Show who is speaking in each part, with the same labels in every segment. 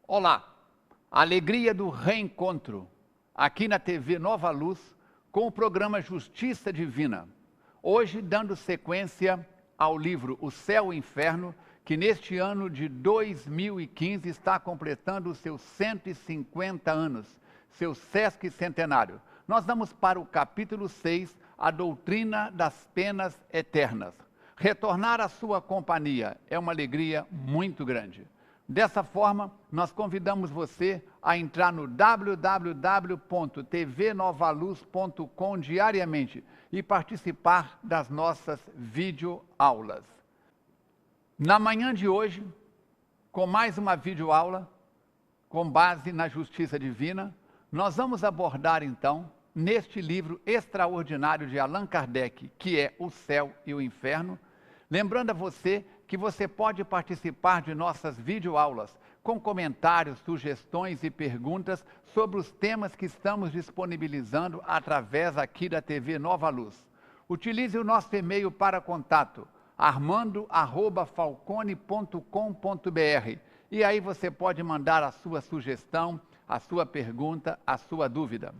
Speaker 1: Olá, alegria do reencontro aqui na TV Nova Luz com o programa Justiça Divina. Hoje dando sequência ao livro O Céu e o Inferno, que neste ano de 2015 está completando os seus 150 anos, seu sesquicentenário. Nós vamos para o capítulo 6, a doutrina das penas eternas. Retornar à sua companhia é uma alegria muito grande. Dessa forma, nós convidamos você a entrar no www.tvnovaluz.com diariamente e participar das nossas videoaulas. Na manhã de hoje, com mais uma videoaula, com base na Justiça Divina, nós vamos abordar então, neste livro extraordinário de Allan Kardec, que é O Céu e o Inferno, lembrando a você que você pode participar de nossas videoaulas com comentários, sugestões e perguntas sobre os temas que estamos disponibilizando através aqui da TV Nova Luz. Utilize o nosso e-mail para contato, armando@falcone.com.br, e aí você pode mandar a sua sugestão, a sua pergunta, a sua dúvida.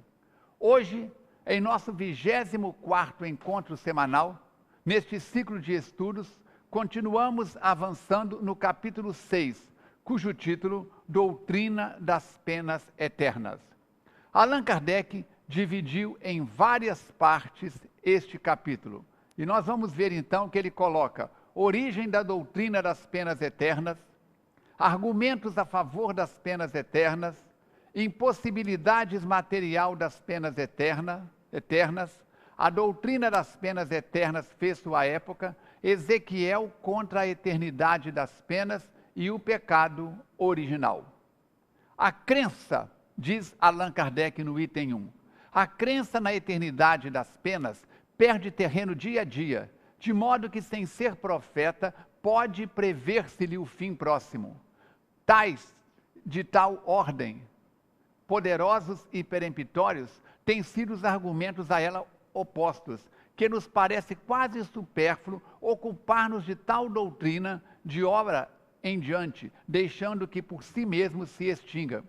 Speaker 1: Hoje, em nosso 24º encontro semanal, neste ciclo de estudos, continuamos avançando no capítulo 6, cujo título, Doutrina das Penas Eternas. Allan Kardec dividiu em várias partes este capítulo. E nós vamos ver então que ele coloca origem da doutrina das penas eternas, argumentos a favor das penas eternas, impossibilidades material das penas eternas, a doutrina das penas eternas fez sua época, Ezequiel contra a eternidade das penas e o pecado original. A crença, diz Allan Kardec no item 1, a crença na eternidade das penas perde terreno dia a dia, de modo que, sem ser profeta, pode prever-se-lhe o fim próximo. De tal ordem, poderosos e peremptórios, têm sido os argumentos a ela opostos, que nos parece quase supérfluo ocupar-nos de tal doutrina de obra em diante, deixando que por si mesmo se extinga.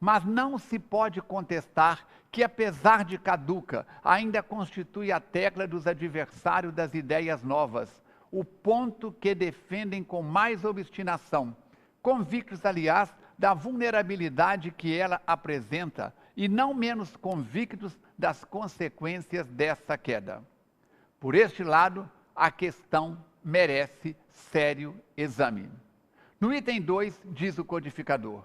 Speaker 1: Mas não se pode contestar que, apesar de caduca, ainda constitui a tecla dos adversários das ideias novas, o ponto que defendem com mais obstinação, convictos, aliás, da vulnerabilidade que ela apresenta e não menos convictos das consequências dessa queda. Por este lado, a questão merece sério exame. No item 2, diz o codificador,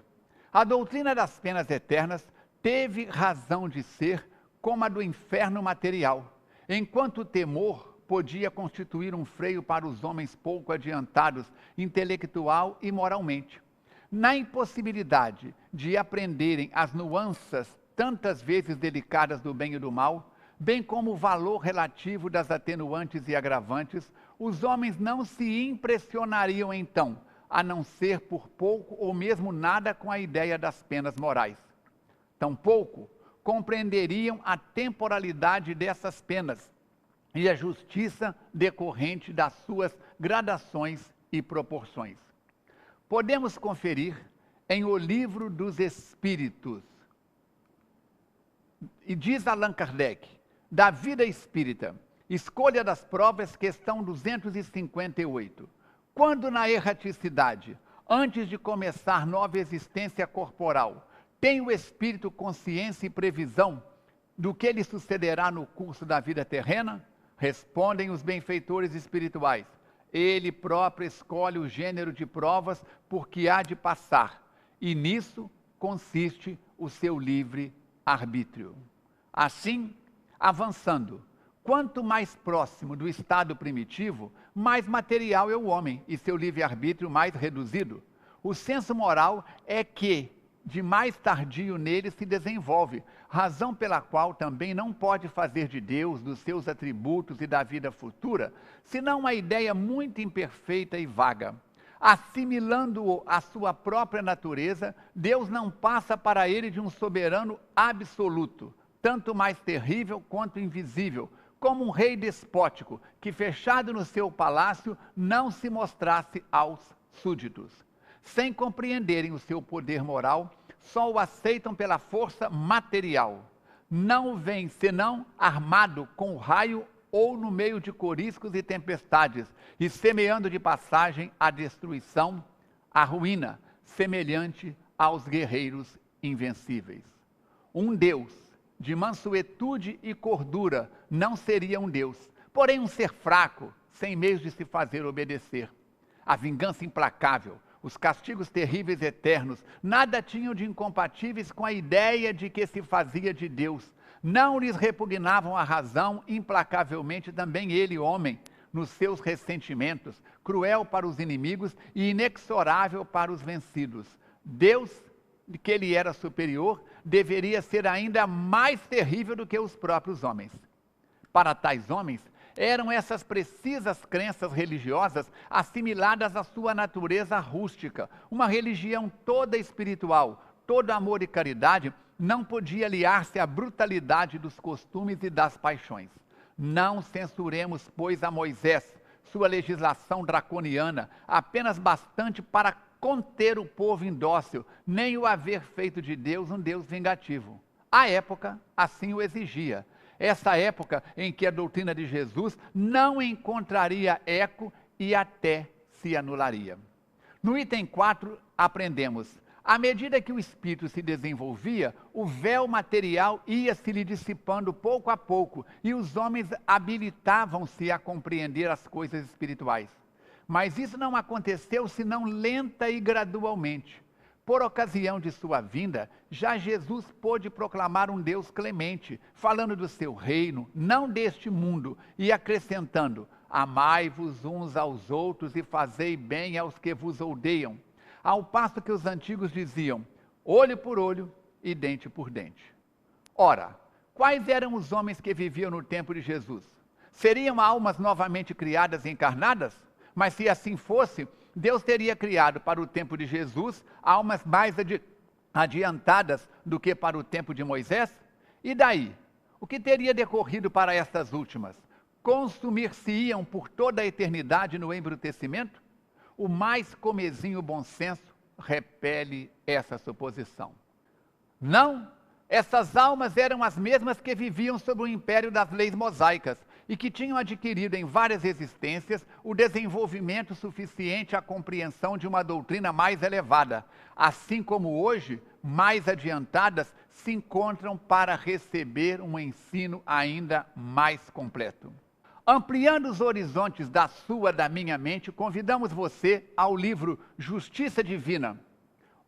Speaker 1: a doutrina das penas eternas teve razão de ser como a do inferno material, enquanto o temor podia constituir um freio para os homens pouco adiantados, intelectual e moralmente. Na impossibilidade de aprenderem as nuances tantas vezes delicadas do bem e do mal, bem como o valor relativo das atenuantes e agravantes, os homens não se impressionariam então, a não ser por pouco ou mesmo nada com a ideia das penas morais. Tampouco compreenderiam a temporalidade dessas penas e a justiça decorrente das suas gradações e proporções. Podemos conferir em O Livro dos Espíritos, e diz Allan Kardec, da vida espírita, escolha das provas, questão 258. Quando na erraticidade, antes de começar nova existência corporal, tem o espírito consciência e previsão do que lhe sucederá no curso da vida terrena? Respondem os benfeitores espirituais. Ele próprio escolhe o gênero de provas por que há de passar, e nisso consiste o seu livre arbítrio. Assim, avançando, quanto mais próximo do estado primitivo, mais material é o homem e seu livre-arbítrio mais reduzido. O senso moral é que, de mais tardio nele se desenvolve, razão pela qual também não pode fazer de Deus, dos seus atributos e da vida futura, senão uma ideia muito imperfeita e vaga. Assimilando-o à sua própria natureza, Deus não passa para ele de um soberano absoluto, tanto mais terrível quanto invisível, como um rei despótico, que fechado no seu palácio não se mostrasse aos súditos. Sem compreenderem o seu poder moral, só o aceitam pela força material. Não o veem senão armado com o raio ou no meio de coriscos e tempestades, e semeando de passagem a destruição, a ruína, semelhante aos guerreiros invencíveis. Um Deus de mansuetude e cordura não seria um Deus, porém um ser fraco, sem meios de se fazer obedecer. A vingança implacável, os castigos terríveis eternos, nada tinham de incompatíveis com a ideia de que se fazia de Deus. Não lhes repugnavam a razão, implacavelmente também ele, homem, nos seus ressentimentos, cruel para os inimigos e inexorável para os vencidos. Deus, de que ele era superior, deveria ser ainda mais terrível do que os próprios homens. Para tais homens, eram essas precisas crenças religiosas assimiladas à sua natureza rústica. Uma religião toda espiritual, todo amor e caridade, não podia aliar-se à brutalidade dos costumes e das paixões. Não censuremos, pois, a Moisés, sua legislação draconiana, apenas bastante para conter o povo indócil, nem o haver feito de Deus um Deus vingativo. A época assim o exigia. Essa época em que a doutrina de Jesus não encontraria eco e até se anularia. No item 4, aprendemos: à medida que o espírito se desenvolvia, o véu material ia se lhe dissipando pouco a pouco e os homens habilitavam-se a compreender as coisas espirituais. Mas isso não aconteceu senão lenta e gradualmente. Por ocasião de sua vinda, já Jesus pôde proclamar um Deus clemente, falando do seu reino, não deste mundo, e acrescentando: amai-vos uns aos outros e fazei bem aos que vos odeiam. Ao passo que os antigos diziam: olho por olho e dente por dente. Ora, quais eram os homens que viviam no tempo de Jesus? Seriam almas novamente criadas e encarnadas? Mas se assim fosse, Deus teria criado para o tempo de Jesus almas mais adiantadas do que para o tempo de Moisés? E daí? O que teria decorrido para estas últimas? Consumir-se-iam por toda a eternidade no embrutecimento? O mais comezinho bom senso repele essa suposição. Não, essas almas eram as mesmas que viviam sob o império das leis mosaicas e que tinham adquirido em várias existências o desenvolvimento suficiente à compreensão de uma doutrina mais elevada, assim como hoje, mais adiantadas, se encontram para receber um ensino ainda mais completo. Ampliando os horizontes da minha mente, convidamos você ao livro Justiça Divina,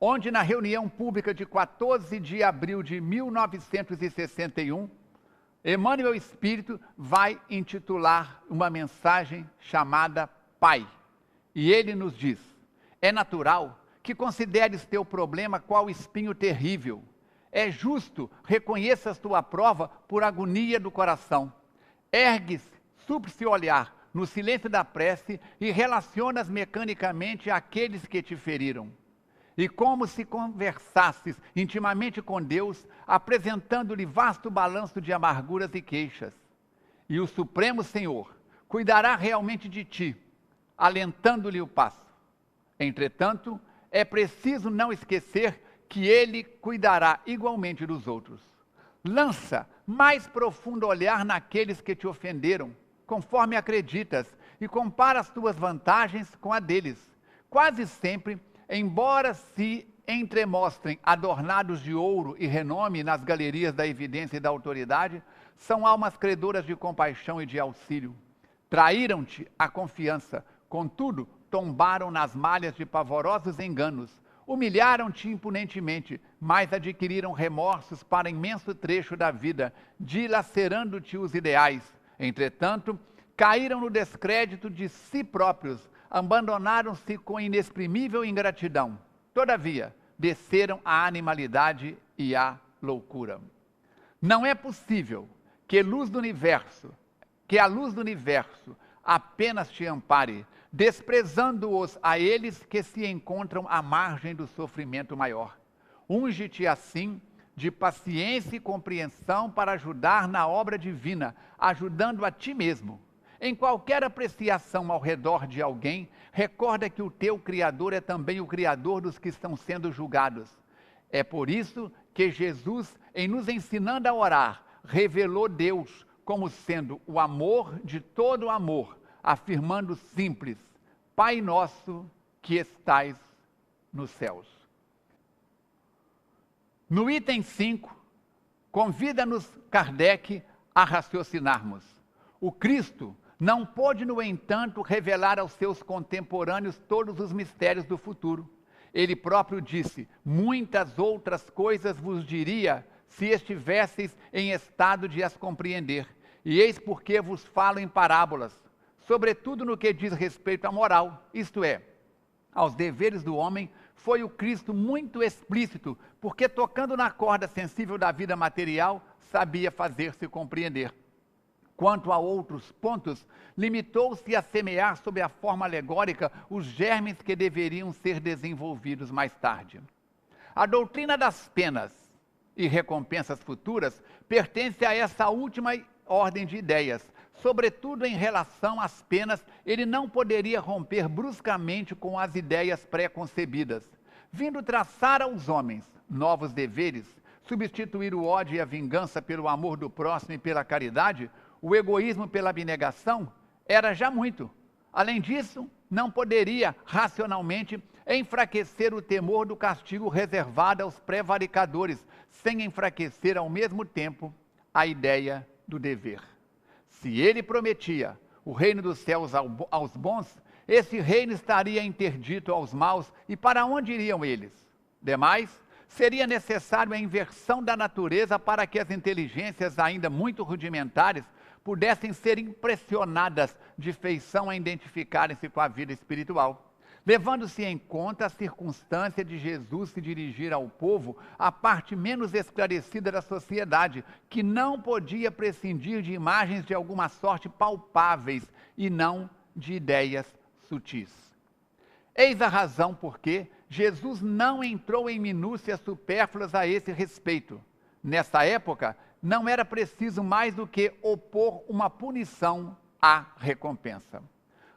Speaker 1: onde na reunião pública de 14 de abril de 1961, Emmanuel Espírito vai intitular uma mensagem chamada Pai. E ele nos diz: é natural que consideres teu problema qual espinho terrível. É justo reconheças tua prova por agonia do coração. Ergues, supre-se olhar no silêncio da prece e relacionas mecanicamente aqueles que te feriram. E como se conversasses intimamente com Deus, apresentando-lhe vasto balanço de amarguras e queixas. E o Supremo Senhor cuidará realmente de ti, alentando-lhe o passo. Entretanto, é preciso não esquecer que ele cuidará igualmente dos outros. Lança mais profundo olhar naqueles que te ofenderam, conforme acreditas, e compara as tuas vantagens com a deles. Quase sempre, embora se entremostrem adornados de ouro e renome nas galerias da evidência e da autoridade, são almas credoras de compaixão e de auxílio. Traíram-te a confiança, contudo, tombaram nas malhas de pavorosos enganos. Humilharam-te impunentemente, mas adquiriram remorsos para imenso trecho da vida, dilacerando-te os ideais. Entretanto, caíram no descrédito de si próprios, abandonaram-se com inexprimível ingratidão. Todavia, desceram à animalidade e à loucura. Não é possível que a luz do universo apenas te ampare, desprezando-os a eles que se encontram à margem do sofrimento maior. Unge-te assim de paciência e compreensão para ajudar na obra divina, ajudando a ti mesmo. Em qualquer apreciação ao redor de alguém, recorda que o teu Criador é também o Criador dos que estão sendo julgados. É por isso que Jesus, em nos ensinando a orar, revelou Deus como sendo o amor de todo amor, afirmando simples: Pai nosso que estais nos céus. No item 5, convida-nos Kardec a raciocinarmos. O Cristo não pôde, no entanto, revelar aos seus contemporâneos todos os mistérios do futuro. Ele próprio disse: muitas outras coisas vos diria, se estivesseis em estado de as compreender. E eis porque vos falo em parábolas, sobretudo no que diz respeito à moral, isto é, aos deveres do homem. Foi o Cristo muito explícito, porque tocando na corda sensível da vida material, sabia fazer-se compreender. Quanto a outros pontos, limitou-se a semear sob a forma alegórica os germes que deveriam ser desenvolvidos mais tarde. A doutrina das penas e recompensas futuras pertence a essa última ordem de ideias. Sobretudo em relação às penas, ele não poderia romper bruscamente com as ideias pré-concebidas. Vindo traçar aos homens novos deveres, substituir o ódio e a vingança pelo amor do próximo e pela caridade, o egoísmo pela abnegação, era já muito. Além disso, não poderia racionalmente enfraquecer o temor do castigo reservado aos prevaricadores, sem enfraquecer ao mesmo tempo a ideia do dever. Se ele prometia o reino dos céus aos bons, esse reino estaria interdito aos maus, e para onde iriam eles? Demais, seria necessário a inversão da natureza para que as inteligências ainda muito rudimentares pudessem ser impressionadas de feição a identificarem-se com a vida espiritual. Levando-se em conta a circunstância de Jesus se dirigir ao povo, a parte menos esclarecida da sociedade, que não podia prescindir de imagens de alguma sorte palpáveis e não de ideias sutis. Eis a razão por que Jesus não entrou em minúcias supérfluas a esse respeito. Nessa época, não era preciso mais do que opor uma punição à recompensa.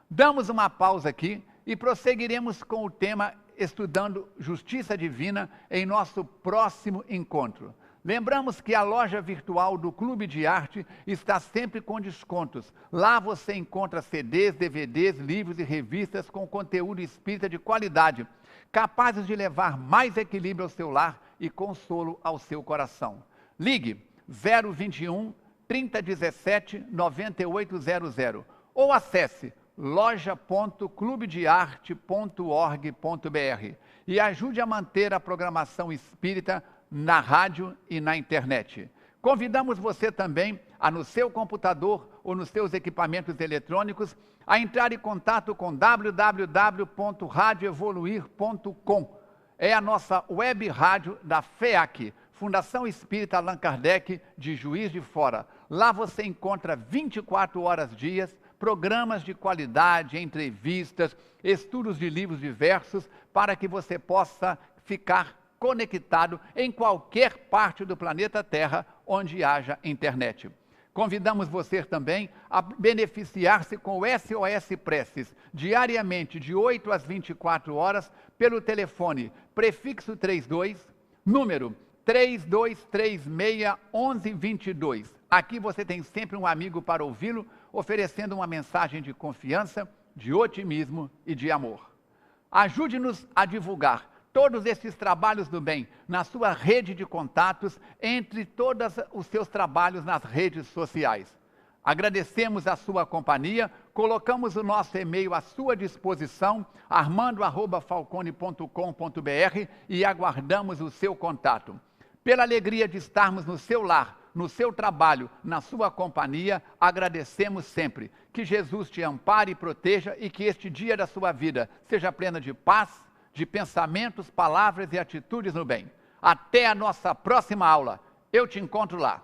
Speaker 1: Damos uma pausa aqui e prosseguiremos com o tema estudando Justiça Divina em nosso próximo encontro. Lembramos que a loja virtual do Clube de Arte está sempre com descontos. Lá você encontra CDs, DVDs, livros e revistas com conteúdo espírita de qualidade, capazes de levar mais equilíbrio ao seu lar e consolo ao seu coração. Ligue 021 3017 9800 ou acesse loja.clubedearte.org.br e ajude a manter a programação espírita na rádio e na internet. Convidamos você também a, no seu computador ou nos seus equipamentos eletrônicos, a entrar em contato com www.radioevoluir.com. É a nossa web rádio da FEAC, Fundação Espírita Allan Kardec de Juiz de Fora. Lá você encontra 24 horas dias, programas de qualidade, entrevistas, estudos de livros diversos, para que você possa ficar conectado em qualquer parte do planeta Terra onde haja internet. Convidamos você também a beneficiar-se com o SOS Preces, diariamente de 8 às 24 horas, pelo telefone prefixo 32, número 3236-1122. Aqui você tem sempre um amigo para ouvi-lo, oferecendo uma mensagem de confiança, de otimismo e de amor. Ajude-nos a divulgar todos esses trabalhos do bem na sua rede de contatos, entre todos os seus trabalhos nas redes sociais. Agradecemos a sua companhia, colocamos o nosso e-mail à sua disposição, armando@falcone.com.br, e aguardamos o seu contato. Pela alegria de estarmos no seu lar, no seu trabalho, na sua companhia, agradecemos sempre. Que Jesus te ampare e proteja e que este dia da sua vida seja pleno de paz, de pensamentos, palavras e atitudes no bem. Até a nossa próxima aula. Eu te encontro lá.